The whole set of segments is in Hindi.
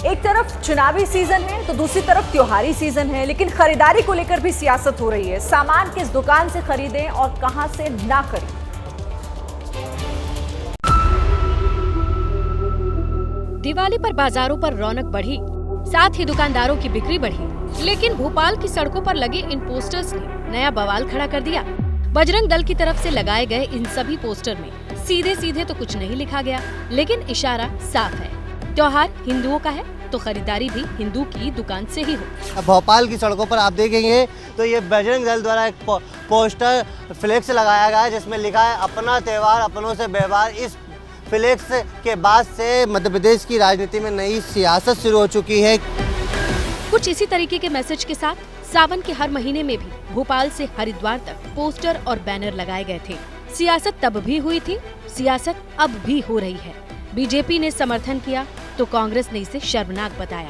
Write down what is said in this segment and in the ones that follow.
एक तरफ चुनावी सीजन है तो दूसरी तरफ त्योहारी सीजन है, लेकिन खरीदारी को लेकर भी सियासत हो रही है। सामान किस दुकान से खरीदें और कहां से ना खरीदें। दिवाली पर बाजारों पर रौनक बढ़ी, साथ ही दुकानदारों की बिक्री बढ़ी, लेकिन भोपाल की सड़कों पर लगे इन पोस्टर्स ने नया बवाल खड़ा कर दिया। बजरंग दल की तरफ से लगाए गए इन सभी पोस्टर में सीधे सीधे तो कुछ नहीं लिखा गया, लेकिन इशारा साफ है, त्योहार हिंदुओं का है तो खरीदारी भी हिंदू की दुकान से ही हो। भोपाल की सड़कों पर आप देखेंगे तो ये बजरंग दल द्वारा एक पोस्टर फ्लेक्स लगाया गया है जिसमें लिखा है अपना त्योहार अपनों से व्यवहार। इस फ्लेक्स के बाद से मध्य प्रदेश की राजनीति में नई सियासत शुरू हो चुकी है। कुछ इसी तरीके के मैसेज के साथ सावन के हर महीने में भी भोपाल से हरिद्वार तक पोस्टर और बैनर लगाए गए थे। सियासत तब भी हुई थी, सियासत अब भी हो रही है। बीजेपी ने समर्थन किया तो कांग्रेस ने इसे शर्मनाक बताया।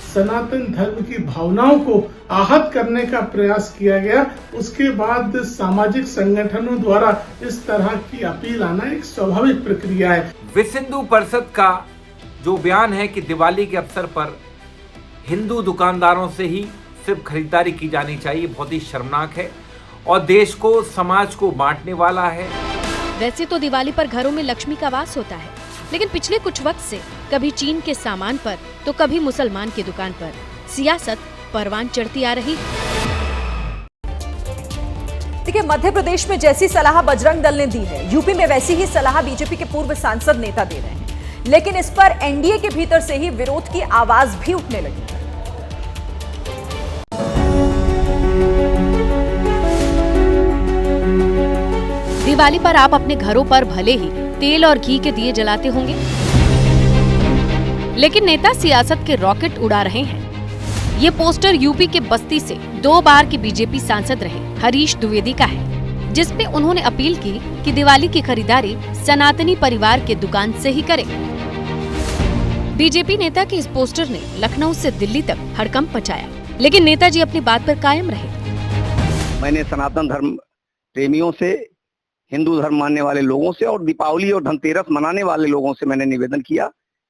सनातन धर्म की भावनाओं को आहत करने का प्रयास किया गया। उसके बाद सामाजिक संगठनों द्वारा इस तरह की अपील आना एक स्वाभाविक प्रक्रिया है। विश्व हिंदू परिषद का जो बयान है कि दिवाली के अवसर पर हिंदू दुकानदारों से ही सिर्फ खरीदारी की जानी चाहिए, बहुत ही शर्मनाक है और देश को समाज को बांटने वाला है। वैसे तो दिवाली पर घरों में लक्ष्मी का वास होता है, लेकिन पिछले कुछ वक्त से कभी चीन के सामान पर तो कभी मुसलमान की दुकान पर सियासत परवान चढ़ती आ रही। देखिए, मध्य प्रदेश में जैसी सलाह बजरंग दल ने दी है, यूपी में वैसी ही सलाह बीजेपी के पूर्व सांसद नेता दे रहे हैं, लेकिन इस पर एनडीए के भीतर से ही विरोध की आवाज भी उठने लगी है। दिवाली पर आप अपने घरों पर भले ही तेल और घी के दिए जलाते होंगे, लेकिन नेता सियासत के रॉकेट उड़ा रहे हैं। ये पोस्टर यूपी के बस्ती से 2 बार के बीजेपी सांसद रहे हरीश द्विवेदी का है, जिसमें उन्होंने अपील की कि दिवाली की खरीदारी सनातनी परिवार के दुकान से ही करें। बीजेपी नेता के इस पोस्टर ने लखनऊ से दिल्ली तक हड़कंप मचाया, लेकिन नेताजी अपनी बात पर कायम रहे। मैंने सनातन धर्म प्रेमियों से, हिंदू धर्म मानने वाले लोगों से और दीपावली और धनतेरस मनाने वाले लोगों से मैंने निवेदन किया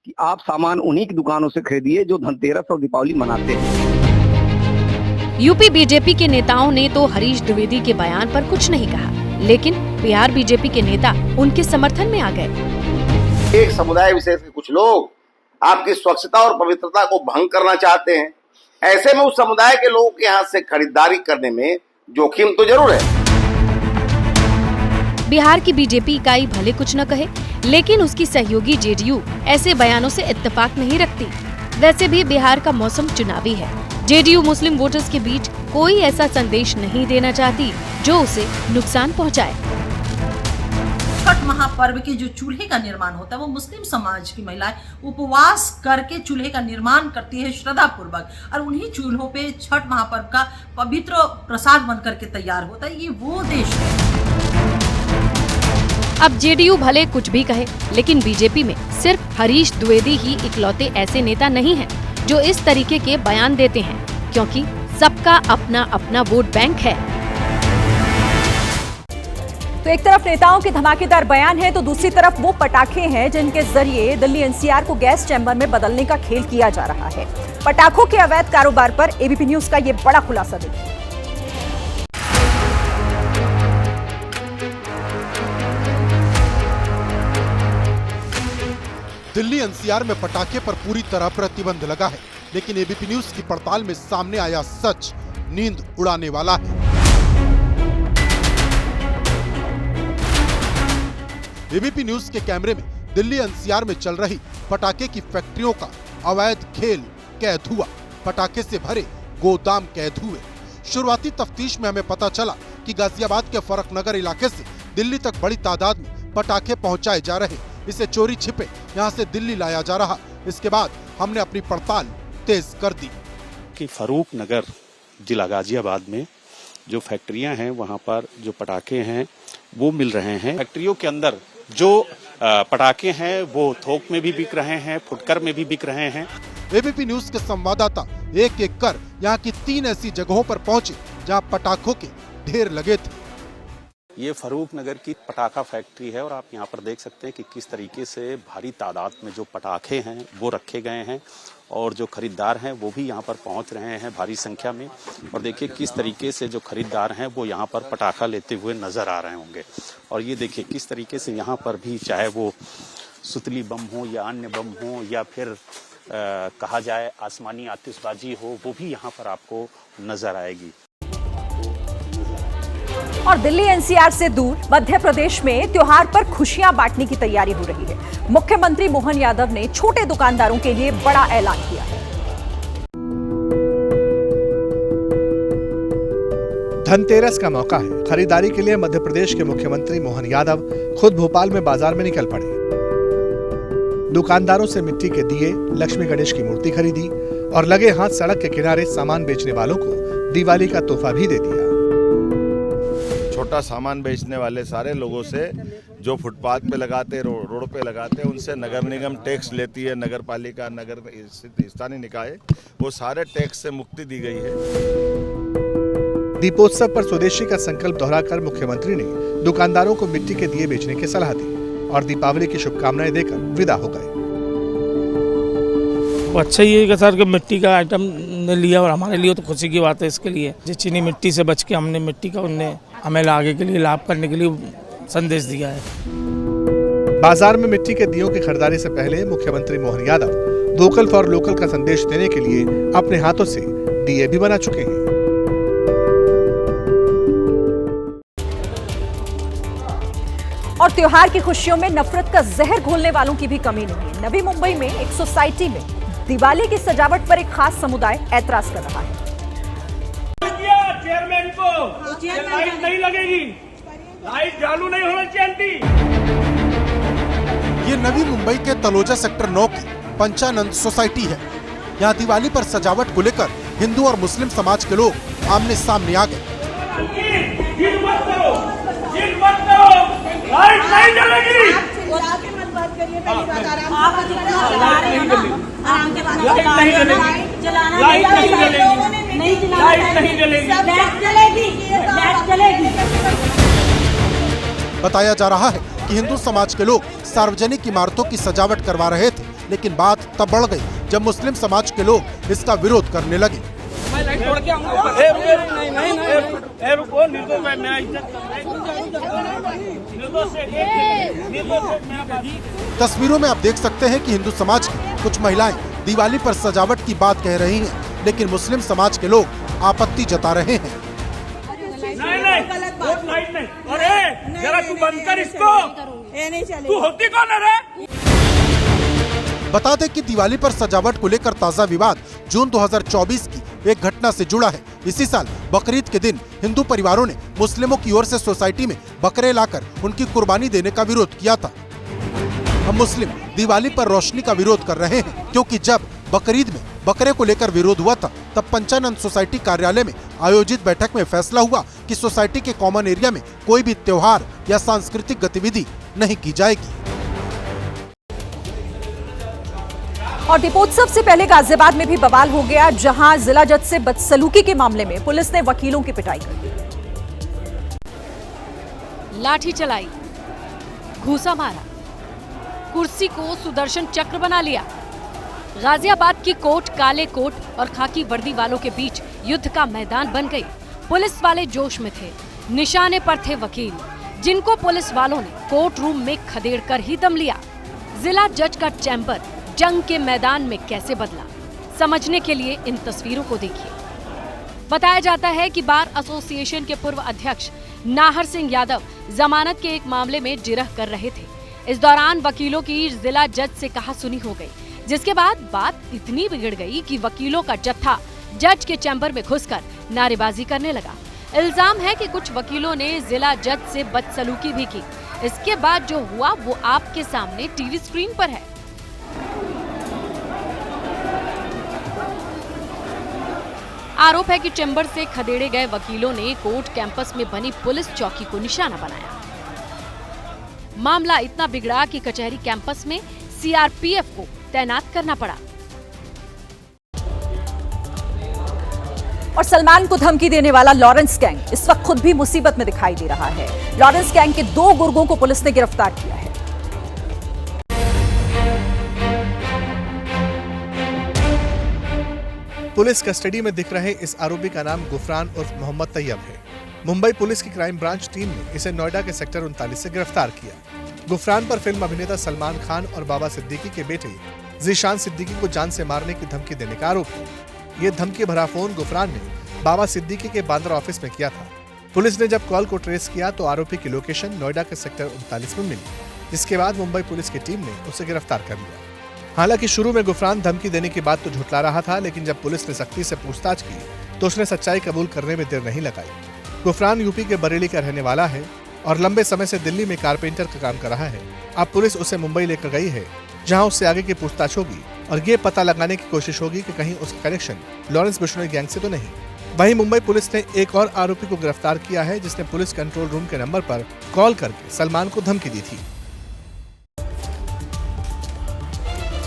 कि आप सामान उन्हीं की दुकानों से खरीदिए जो धनतेरस और दीपावली मनाते हैं। यूपी बीजेपी के नेताओं ने तो हरीश द्विवेदी के बयान पर कुछ नहीं कहा, लेकिन बिहार बीजेपी के नेता उनके समर्थन में आ गए। एक समुदाय विशेष के कुछ लोग आपकी स्वच्छता और पवित्रता को भंग करना चाहते हैं। ऐसे में उस समुदाय के लोगों के यहाँ से खरीदारी करने में जोखिम तो जरूर है। बिहार की बीजेपी इकाई भले कुछ न कहे, लेकिन उसकी सहयोगी जेडीयू ऐसे बयानों से इत्तेफाक नहीं रखती। वैसे भी बिहार का मौसम चुनावी है। जेडीयू मुस्लिम वोटर्स के बीच कोई ऐसा संदेश नहीं देना चाहती जो उसे नुकसान पहुंचाए। छठ महापर्व के जो चूल्हे का निर्माण होता है वो मुस्लिम समाज की महिलाएं उपवास करके चूल्हे का निर्माण करती है श्रद्धा पूर्वक, और उन्हीं चूल्हों पे छठ महापर्व का पवित्र प्रसाद बन करके तैयार होता है। ये वो देश है। अब जेडीयू भले कुछ भी कहे, लेकिन बीजेपी में सिर्फ हरीश द्विवेदी ही इकलौते ऐसे नेता नहीं हैं जो इस तरीके के बयान देते हैं, क्योंकि सबका अपना अपना वोट बैंक है। तो एक तरफ नेताओं के धमाकेदार बयान है तो दूसरी तरफ वो पटाखे हैं जिनके जरिए दिल्ली एनसीआर को गैस चैम्बर में बदलने का खेल किया जा रहा है। पटाखों के अवैध कारोबार पर एबीपी न्यूज का ये बड़ा खुलासा देखिए। दिल्ली एनसीआर में पटाखे पर पूरी तरह प्रतिबंध लगा है, लेकिन एबीपी न्यूज की पड़ताल में सामने आया सच नींद उड़ाने वाला है। एबीपी न्यूज के कैमरे में दिल्ली एनसीआर में चल रही पटाखे की फैक्ट्रियों का अवैध खेल कैद हुआ। पटाखे से भरे गोदाम कैद हुए। शुरुआती तफ्तीश में हमें पता चला कि गाजियाबाद के फरकनगर इलाके से दिल्ली तक बड़ी तादाद में पटाखे पहुंचाए जा रहे। इसे चोरी छिपे यहां से दिल्ली लाया जा रहा। इसके बाद हमने अपनी पड़ताल तेज कर दी कि फरूक नगर जिला गाजियाबाद में जो फैक्ट्रियां हैं वहां पर जो पटाखे हैं वो मिल रहे हैं। फैक्ट्रियों के अंदर जो पटाखे हैं वो थोक में भी बिक रहे हैं, फुटकर में भी बिक रहे हैं। एबीपी न्यूज के संवाददाता एक एक कर यहाँ की 3 ऐसी जगहों पर पहुंचे जहाँ पटाखों के ढेर लगे थे। ये फरूक नगर की पटाखा फैक्ट्री है और आप यहाँ पर देख सकते हैं कि किस तरीके से भारी तादाद में जो पटाखे हैं वो रखे गए हैं और जो खरीदार हैं वो भी यहाँ पर पहुँच रहे हैं भारी संख्या में। और देखिए किस तरीके से जो खरीदार हैं वो यहाँ पर पटाखा लेते हुए नजर आ रहे होंगे। और ये देखिए किस तरीके से यहाँ पर भी चाहे वो सुतली बम हो या अन्य बम हो या फिर कहा जाए आसमानी आतिशबाजी हो, वो भी यहाँ पर आपको नजर आएगी। और दिल्ली एनसीआर से दूर मध्य प्रदेश में त्योहार पर खुशियां बांटने की तैयारी हो रही है। मुख्यमंत्री मोहन यादव ने छोटे दुकानदारों के लिए बड़ा ऐलान किया है। धनतेरस का मौका है। खरीदारी के लिए मध्य प्रदेश के मुख्यमंत्री मोहन यादव खुद भोपाल में बाजार में निकल पड़े। दुकानदारों से मिट्टी के दिए, लक्ष्मी गणेश की मूर्ति खरीदी और लगे हाथ सड़क के किनारे सामान बेचने वालों को दिवाली का तोहफा भी दे दिया। छोटा सामान बेचने वाले सारे लोगों से जो फुटपाथ पे लगाते, रोड पे लगाते, उनसे नगर निगम टैक्स लेती है, नगर पालिका, नगर स्थानीय निकाय, वो सारे टैक्स से मुक्ति दी गई है। दीपोत्सव पर स्वदेशी का संकल्प दोहराकर मुख्यमंत्री ने दुकानदारों को मिट्टी के दिए बेचने की सलाह दी और दीपावली की शुभकामनाएं देकर विदा हो गए। अच्छा ये है सर कि मिट्टी का आइटम ने लिया और हमारे लिए तो खुशी की बात है। इसके लिए जो चीनी मिट्टी से बच के हमने मिट्टी का उनने हमें आगे के लिए लाभ करने के लिए संदेश दिया है। बाजार में मिट्टी के दियों की खरीदारी से पहले मुख्यमंत्री Mohan Yadav vocal for local का संदेश देने के लिए अपने हाथों से दिए भी बना चुके हैं। और त्योहार की खुशियों में नफरत का जहर घोलने वालों की भी कमी नहीं है। नवी मुंबई में एक सोसाइटी में दिवाली की सजावट पर एक खास समुदाय ऐतराज कर रहा है। चेयरमैन को लाइट नहीं लगेगी, लाइट चालू नहीं होना चाहिए। ये नवी मुंबई के तलोजा सेक्टर 9 की पंचानंद सोसाइटी है। यहाँ दिवाली पर सजावट को लेकर हिंदू और मुस्लिम समाज के लोग आमने सामने आ गए। लाइट नहीं जलेगी। बताया जा रहा है कि हिंदू समाज के लोग सार्वजनिक इमारतों की सजावट करवा रहे थे, लेकिन बात तब बढ़ गई जब मुस्लिम समाज के लोग इसका विरोध करने लगे। तस्वीरों में आप देख सकते हैं कि हिंदू समाज की कुछ महिलाएं दिवाली पर सजावट की बात कह रही हैं, लेकिन मुस्लिम समाज के लोग आपत्ति जता रहे हैं। नहीं, अरे जरा तू बंद कर इसको, तू होती कौन है रे? बता दें कि दिवाली पर सजावट को लेकर ताजा विवाद जून 2024 की एक घटना से जुड़ा है। इसी साल बकरीद के दिन हिंदू परिवारों ने मुस्लिमों की ओर से सोसाइटी में बकरे लाकर उनकी कुर्बानी देने का विरोध किया था। हम मुस्लिम दिवाली पर रोशनी का विरोध कर रहे हैं, क्योंकि जब बकरीद में बकरे को लेकर विरोध हुआ था तब पंचानंद सोसाइटी कार्यालय में आयोजित बैठक में फैसला हुआ कि सोसाइटी के कॉमन एरिया में कोई भी त्योहार या सांस्कृतिक गतिविधि नहीं की जाएगी। और दीपोत्सव से पहले गाजियाबाद में भी बवाल हो गया, जहां जिला जज से बदसलूकी के मामले में पुलिस ने वकीलों की पिटाई कर दी। लाठी चलाई, घूसा मारा, कुर्सी को सुदर्शन चक्र बना लिया। गाजियाबाद की कोर्ट काले कोट और खाकी वर्दी वालों के बीच युद्ध का मैदान बन गई। पुलिस वाले जोश में थे, निशाने पर थे वकील, जिनको पुलिस वालों ने कोर्ट रूम में खदेड़कर ही दम लिया। जिला जज का चैम्बर जंग के मैदान में कैसे बदला, समझने के लिए इन तस्वीरों को देखिए। बताया जाता है कि बार एसोसिएशन के पूर्व अध्यक्ष नाहर सिंह यादव जमानत के एक मामले में जिरह कर रहे थे। इस दौरान वकीलों की जिला जज से कहा सुनी हो गई, जिसके बाद बात इतनी बिगड़ गई कि वकीलों का जत्था जज के चैम्बर में घुसकर नारेबाजी करने लगा। इल्जाम है कि कुछ वकीलों ने जिला जज से बदसलूकी भी की। इसके बाद जो हुआ वो आपके सामने टीवी स्क्रीन पर है। आरोप है कि चैम्बर से खदेड़े गए वकीलों ने कोर्ट कैंपस में बनी पुलिस चौकी को निशाना बनाया। मामला इतना बिगड़ा कि कचहरी कैंपस में सीआरपीएफ को तैनात करना पड़ा। और सलमान को धमकी देने वाला लॉरेंस गैंग इस वक्त खुद भी मुसीबत में दिखाई दे रहा है। लॉरेंस गैंग के 2 गुर्गों को पुलिस ने गिरफ्तार किया है। पुलिस कस्टडी में दिख रहे इस आरोपी का नाम गुफरान उर्फ मोहम्मद तैयब है। मुंबई पुलिस की क्राइम ब्रांच टीम ने इसे नोएडा के सेक्टर 39 से गिरफ्तार किया। गुफरान पर फिल्म अभिनेता सलमान खान और बाबा सिद्दीकी के बेटे जीशान सिद्दीकी को जान से मारने की धमकी देने का आरोप है। ये धमकी भरा फोन गुफरान ने बाबा सिद्दीकी के बांद्रा ऑफिस में किया था। पुलिस ने जब कॉल को ट्रेस किया तो आरोपी की लोकेशन नोएडा के सेक्टर 39 में मिली, जिसके बाद मुंबई पुलिस की टीम ने उसे गिरफ्तार कर लिया। हालांकि शुरू में गुफरान धमकी देने की बात तो झुठला रहा था, लेकिन जब पुलिस ने सख्ती से पूछताछ की तो उसने सच्चाई कबूल करने में देर नहीं लगाई। गुफरान यूपी के बरेली का रहने वाला है और लंबे समय से दिल्ली में कारपेंटर का काम कर रहा है। अब पुलिस उसे मुंबई लेकर गई है, जहां उससे आगे की पूछताछ होगी और ये पता लगाने की कोशिश होगी कि कहीं उसका कनेक्शन लॉरेंस बिश्नोई गैंग से तो नहीं। वहीं मुंबई पुलिस ने एक और आरोपी को गिरफ्तार किया है, जिसने पुलिस कंट्रोल रूम के नंबर पर कॉल करके सलमान को धमकी दी थी।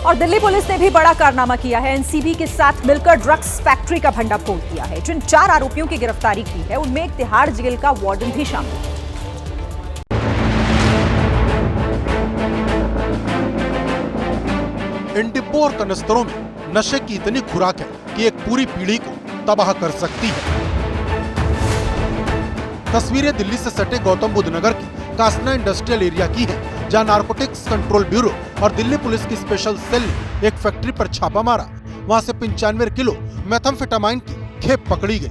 और दिल्ली पुलिस ने भी बड़ा कारनामा किया है। एनसीबी के साथ मिलकर ड्रग्स फैक्ट्री का भंडाफोड़ किया है। जिन 4 आरोपियों की गिरफ्तारी की है उनमें एक तिहाड़ जेल का वार्डन भी शामिल है। इन डिब्बों और कनस्तरों में नशे की इतनी खुराक है कि एक पूरी पीढ़ी को तबाह कर सकती है। तस्वीरें दिल्ली से सटे गौतम बुद्ध नगर की कासना इंडस्ट्रियल एरिया की हैं, जहां नारकोटिक्स कंट्रोल ब्यूरो और दिल्ली पुलिस की स्पेशल सेल ने एक फैक्ट्री पर छापा मारा। वहां से 95 किलो मेथाम्फेटामाइन की खेप पकड़ी गई।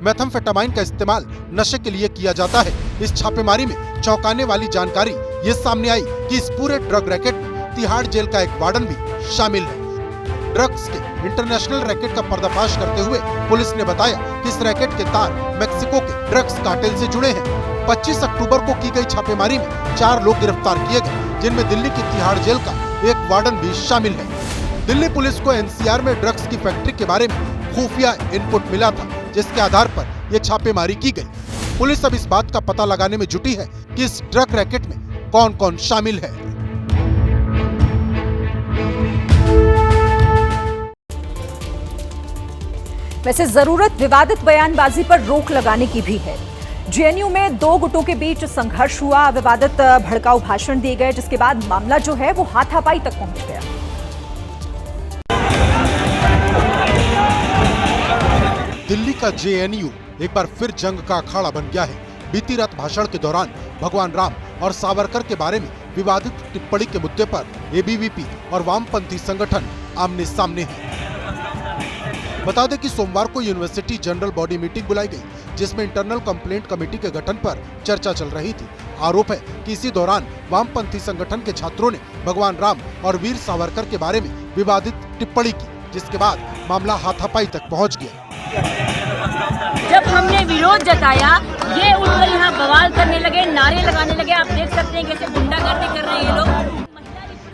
मेथाम्फेटामाइन का इस्तेमाल नशे के लिए किया जाता है। इस छापेमारी में चौंकाने वाली जानकारी ये सामने आई कि इस पूरे ड्रग रैकेट में तिहाड़ जेल का एक वार्डन भी शामिल है। ड्रग्स के इंटरनेशनल रैकेट का पर्दाफाश करते हुए पुलिस ने बताया कि इस रैकेट के तार मेक्सिको के ड्रग्स कार्टेल से जुड़े हैं। 25 अक्टूबर को की गई छापेमारी में 4 लोग गिरफ्तार किए गए, जिनमें दिल्ली की तिहाड़ जेल का एक वार्डन भी शामिल है। दिल्ली पुलिस को एनसीआर में ड्रग्स की फैक्ट्री के बारे में खुफिया इनपुट मिला था, जिसके आधार पर यह छापेमारी की गई। पुलिस अब इस बात का पता लगाने में जुटी है कि इस ड्रग रैकेट में कौन कौन शामिल है। वैसे जरूरत विवादित बयानबाजी पर रोक लगाने की भी है। जेएनयू में 2 गुटों के बीच संघर्ष हुआ, विवादित भड़काऊ भाषण दिए गए, जिसके बाद मामला जो है वो हाथापाई तक पहुंच गया। दिल्ली का जेएनयू एक बार फिर जंग का अखाड़ा बन गया है। बीती रात भाषण के दौरान भगवान राम और सावरकर के बारे में विवादित टिप्पणी के मुद्दे पर एबीवीपी और वामपंथी संगठन आमने सामने हैं। बता दें कि सोमवार को यूनिवर्सिटी जनरल बॉडी मीटिंग बुलाई गई, जिसमें इंटरनल कंप्लेंट कमेटी के गठन पर चर्चा चल रही थी। आरोप है कि इसी दौरान वामपंथी संगठन के छात्रों ने भगवान राम और वीर सावरकर के बारे में विवादित टिप्पणी की, जिसके बाद मामला हाथापाई तक पहुंच गया। जब हमने विरोध जताया, ये उठकर यहाँ बवाल करने लगे, नारे लगाने लगे। आप देख सकते हैं कैसे गुंडागर्दी कर रहे हैं ये लोग।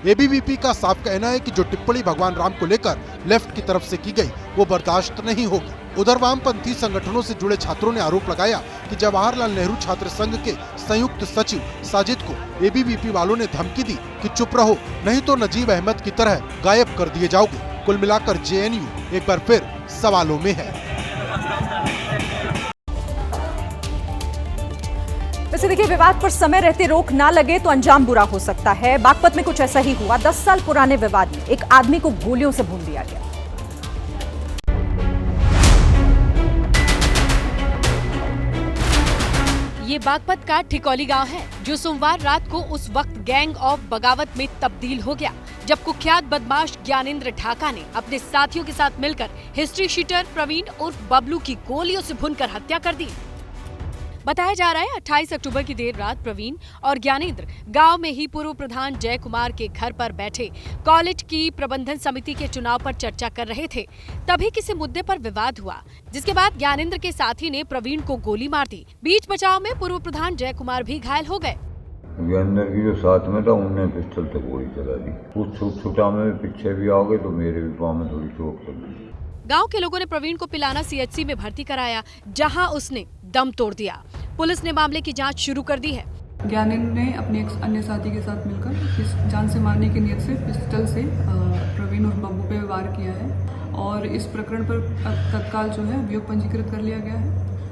एबीवीपी का साफ कहना है कि जो टिप्पणी भगवान राम को लेकर लेफ्ट की तरफ से की गई वो बर्दाश्त नहीं होगी। उधर वामपंथी संगठनों से जुड़े छात्रों ने आरोप लगाया कि जवाहरलाल नेहरू छात्र संघ के संयुक्त सचिव साजिद को एबीवीपी वालों ने धमकी दी कि चुप रहो, नहीं तो नजीब अहमद की तरह गायब कर दिए जाओगे। कुल मिलाकर जेएनयू एक बार फिर सवालों में है। वैसे देखिए, विवाद पर समय रहते रोक ना लगे तो अंजाम बुरा हो सकता है। बागपत में कुछ ऐसा ही हुआ। 10 साल पुराने विवाद में एक आदमी को गोलियों से भून दिया गया। ये बागपत का ठिकौली गांव है, जो सोमवार रात को उस वक्त गैंग ऑफ बगावत में तब्दील हो गया, जब कुख्यात बदमाश ज्ञानेंद्र ढाका ने अपने साथियों के साथ मिलकर हिस्ट्री शीटर प्रवीण उर्फ बबलू की गोलियों से भूनकर हत्या कर दी। बताया जा रहा है 28 अक्टूबर की देर रात प्रवीण और ज्ञानेंद्र गांव में ही पूर्व प्रधान जय कुमार के घर पर बैठे कॉलेज की प्रबंधन समिति के चुनाव पर चर्चा कर रहे थे। तभी किसी मुद्दे पर विवाद हुआ, जिसके बाद ज्ञानेंद्र के साथी ने प्रवीण को गोली मार दी। बीच बचाव में पूर्व प्रधान जय कुमार भी घायल हो गए। ज्ञानेंद्र की जो साथ में था उन्होंने पिस्टल से गोली चला दी। उस छुटा में पीछे भी आओगे तो मेरे भी पाँव में थोड़ी चोट लगी। गांव के लोगों ने प्रवीण को पिलाना सीएचसी में भर्ती कराया, जहां उसने दम तोड़ दिया। पुलिस ने मामले की जांच शुरू कर दी है। ज्ञानेंद्र ने अपने एक अन्य साथी के साथ मिलकर जान से मारने की नीयत से पिस्टल से प्रवीण और बब्बू पे वार किया है और इस प्रकरण पर तत्काल जो है अभियोग पंजीकृत कर लिया गया है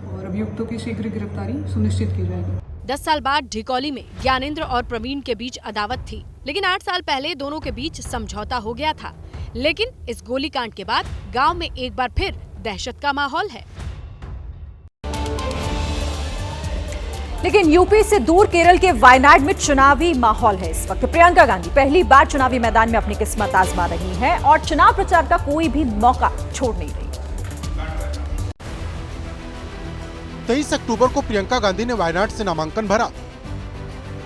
और अभियुक्तों की शीघ्र गिरफ्तारी सुनिश्चित की जाएगी। 10 साल बाद ढिकौली में ज्ञानेंद्र और प्रवीण के बीच अदावत थी, लेकिन 8 साल पहले दोनों के बीच समझौता हो गया था। लेकिन इस गोलीकांड के बाद गांव में एक बार फिर दहशत का माहौल है। लेकिन यूपी से दूर केरल के वायनाड में चुनावी माहौल है इस वक्त। प्रियंका गांधी पहली बार चुनावी मैदान में अपनी किस्मत आजमा रही हैं और चुनाव प्रचार का कोई भी मौका छोड़ नहीं रही। 23 अक्टूबर को प्रियंका गांधी ने वायनाड से नामांकन भरा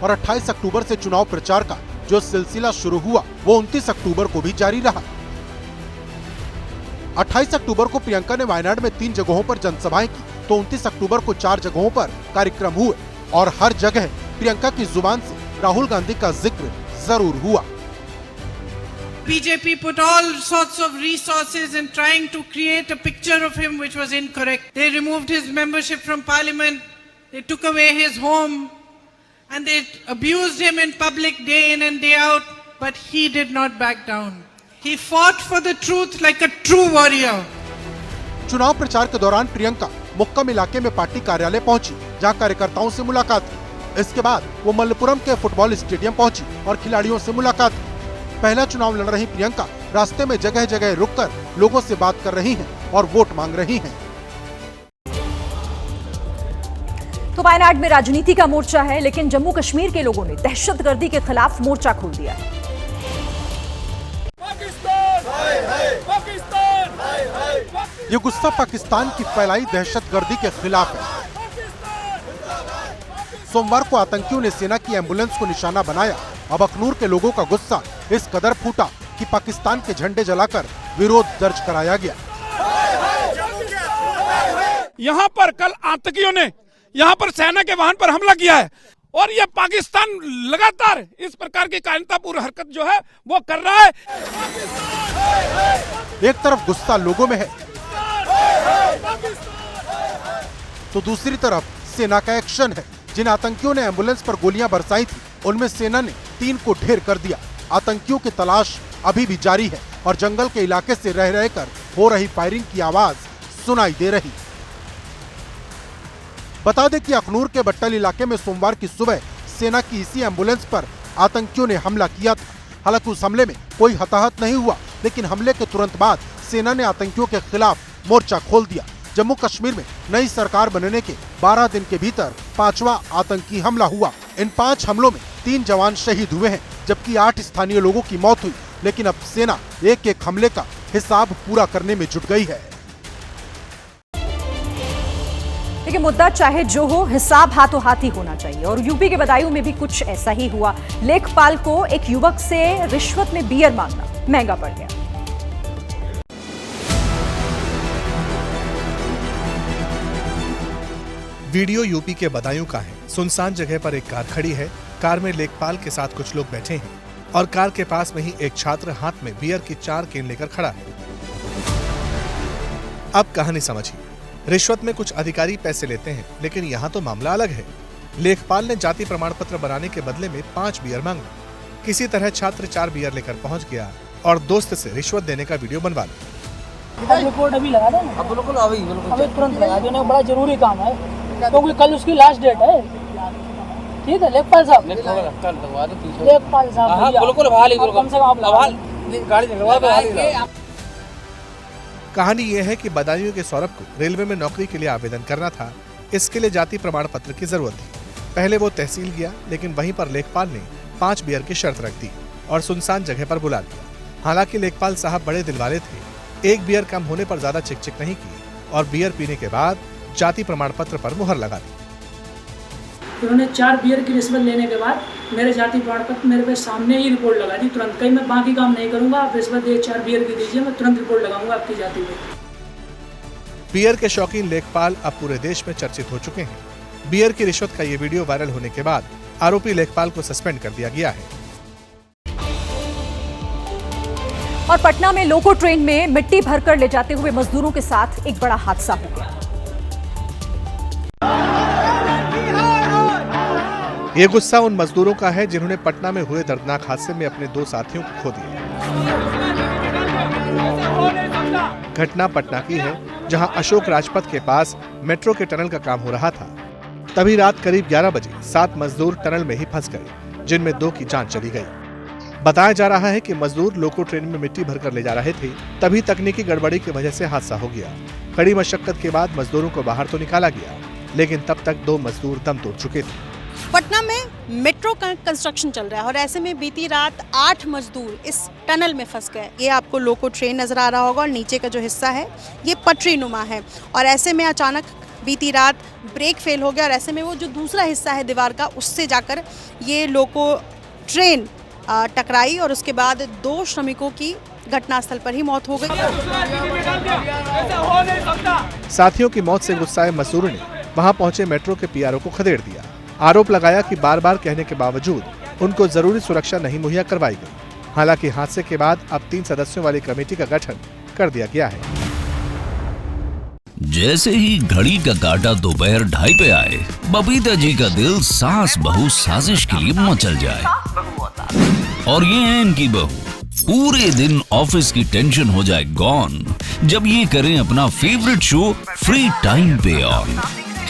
और 28 अक्टूबर से चुनाव प्रचार का जो सिलसिला शुरू हुआ वो 29 अक्टूबर को भी जारी रहा। 28 अक्टूबर को प्रियंका ने वायनाड में 3 जगहों पर जनसभाएं की तो 29 अक्टूबर को 4 जगहों पर कार्यक्रम हुए और हर जगह प्रियंका की जुबान से राहुल गांधी का जिक्र जरूर हुआ। BJP put all sorts of resources in trying to create a picture of him which was incorrect. They removed his membership from parliament, they took away his home, and they abused him in public day in and day out, but he did not back down. He fought for the truth like a true warrior. चुनाव प्रचार के दौरान प्रियंका मुक्कम इलाके में पार्टी कार्यालय पहुंची, जहां कार्यकर्ताओं से मुलाकात की। इसके बाद वो मल्लपुरम के फुटबॉल स्टेडियम पहुंची और खिलाड़ियों से मुलाकात की। पहला चुनाव लड़ रही प्रियंका रास्ते में जगह जगह रुककर लोगों से बात कर रही हैं और वोट मांग रही हैं। तो वायनाड में राजनीति का मोर्चा है, लेकिन जम्मू कश्मीर के लोगों ने दहशतगर्दी के खिलाफ मोर्चा खोल दिया है। ये गुस्सा पाकिस्तान की फैलाई दहशतगर्दी के खिलाफ है। सोमवार को आतंकियों ने सेना की एम्बुलेंस को निशाना बनाया। अब अखनूर के लोगों का गुस्सा इस कदर फूटा कि पाकिस्तान के झंडे जलाकर विरोध दर्ज कराया गया। यहाँ पर कल आतंकियों ने यहाँ पर सेना के वाहन पर हमला किया है और ये पाकिस्तान लगातार इस प्रकार की कायरतापूर्ण हरकत जो है वो कर रहा है। एक तरफ गुस्सा लोगों में है तो दूसरी तरफ सेना का एक्शन है। जिन आतंकियों ने एम्बुलेंस पर गोलियां बरसाई थी उनमें सेना ने 3 को ढेर कर दिया। आतंकियों की तलाश अभी भी जारी है और जंगल के इलाके से रह रहकर हो रही फायरिंग की आवाज सुनाई दे रही। बता दें कि अखनूर के बट्टल इलाके में सोमवार की सुबह सेना की इसी एम्बुलेंस पर आतंकियों ने हमला किया था। हालांकि उस हमले में कोई हताहत नहीं हुआ, लेकिन हमले के तुरंत बाद सेना ने आतंकियों के खिलाफ मोर्चा खोल दिया। जम्मू कश्मीर में नई सरकार बनने के 12 दिन के भीतर 5वां आतंकी हमला हुआ। इन 5 हमलों में 3 जवान शहीद हुए हैं, जबकि 8 स्थानीय लोगों की मौत हुई। लेकिन अब सेना एक हमले का हिसाब पूरा करने में जुट गई है। लेकिन मुद्दा चाहे जो हो, हिसाब हाथों हाथ ही होना चाहिए और यूपी के बदायूं में भी कुछ ऐसा ही हुआ। लेखपाल को एक युवक से रिश्वत में बियर मांगना महंगा पड़ गया। वीडियो यूपी के बदायूं का है। सुनसान जगह पर एक कार खड़ी है। कार में लेखपाल के साथ कुछ लोग बैठे हैं और कार के पास में ही एक छात्र हाथ में बियर की 4 केन लेकर खड़ा है। अब कहानी समझिए। रिश्वत में कुछ अधिकारी पैसे लेते हैं, लेकिन यहाँ तो मामला अलग है। लेखपाल ने जाति प्रमाण पत्र बनाने के बदले में 5 बियर मांगे। किसी तरह छात्र 4 बियर लेकर पहुँच गया और दोस्त से रिश्वत देने का वीडियो बनवा लिया। रिपोर्ट अभी लगा दो ना। बिल्कुल अभी तुरंत लगा दो, बड़ा जरूरी काम है क्योंकि कल उसकी लास्ट डेट है। ठीक है लेखपाल साहब, लेखपाल साहब बिल्कुल कम से कम गाड़ी लगवा दो। कहानी यह है कि बदायूं के सौरभ को रेलवे में नौकरी के लिए आवेदन करना था। इसके लिए जाति प्रमाण पत्र की जरूरत थी। पहले वो तहसील गया, लेकिन वहीं पर लेखपाल ने 5 बियर की शर्त रख दी और सुनसान जगह पर बुला लिया। हालांकि लेखपाल साहब बड़े दिलवाले थे। 1 बियर कम होने पर ज्यादा चिक नहीं की और बियर पीने के बाद जाति प्रमाण पत्र पर मुहर लगा दी। उन्होंने 4 बियर की रिश्वत लेने के बाद मेरे जाति प्रमाण पत्र मेरे पे सामने ही रिपोर्ट लगा दी तुरंत। कहीं मैं बाकी काम नहीं करूंगा, आप रिश्वत 4 बियर की दीजिए, मैं तुरंत रिपोर्ट लगाऊंगा आपकी जाति पे। बियर के शौकीन लेखपाल अब पूरे देश में चर्चित हो चुके हैं। बियर की रिश्वत का ये वीडियो वायरल होने के बाद आरोपी लेखपाल को सस्पेंड कर दिया गया है। और पटना में लोको ट्रेन में मिट्टी भरकर ले जाते हुए मजदूरों के साथ एक बड़ा हादसा हो गया। ये गुस्सा उन मजदूरों का है जिन्होंने पटना में हुए दर्दनाक हादसे में अपने 2 साथियों को खो दिया। घटना पटना की है, जहां अशोक राजपथ के पास मेट्रो के टनल का काम हो रहा था। तभी रात करीब 11 बजे 7 मजदूर टनल में ही फंस गए, जिनमें 2 की जान चली गई। बताया जा रहा है कि मजदूर लोको ट्रेन में मिट्टी भरकर ले जा रहे थे, तभी तकनीकी गड़बड़ी की वजह से हादसा हो गया। कड़ी मशक्कत के बाद मजदूरों को बाहर तो निकाला गया, लेकिन तब तक 2 मजदूर दम तोड़ चुके थे। पटना में मेट्रो का कंस्ट्रक्शन चल रहा है और ऐसे में बीती रात 8 मजदूर इस टनल में फंस गए। ये आपको लोको ट्रेन नजर आ रहा होगा और नीचे का जो हिस्सा है ये पटरी नुमा है और ऐसे में अचानक बीती रात ब्रेक फेल हो गया और ऐसे में वो जो दूसरा हिस्सा है दीवार का उससे जाकर ये लोको ट्रेन टकराई और उसके बाद 2 श्रमिकों की घटनास्थल पर ही मौत हो गई। साथियों की मौत से गुस्साए मजदूरों ने वहां पहुंचे मेट्रो के पीआरओ को खदेड़ दिया। आरोप लगाया कि बार बार कहने के बावजूद उनको जरूरी सुरक्षा नहीं मुहैया करवाई गई। हालांकि हादसे के बाद अब 3 सदस्यों वाली कमेटी का गठन कर दिया गया है। जैसे ही घड़ी का काटा दोपहर 2:30 पे आए, बबीता जी का दिल सास बहू साजिश के लिए मचल जाए। और ये है इनकी बहू, पूरे दिन ऑफिस की टेंशन हो जाए गॉन जब ये करें अपना फेवरेट शो फ्री टाइम पे ऑन।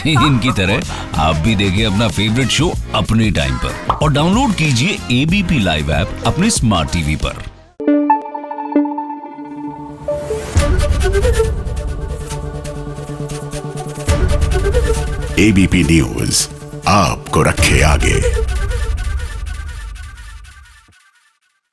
इनकी तरह आप भी देखें अपना फेवरेट शो अपने टाइम पर और डाउनलोड कीजिए एबीपी लाइव ऐप अपने स्मार्ट टीवी पर। एबीपी न्यूज आपको रखे आगे।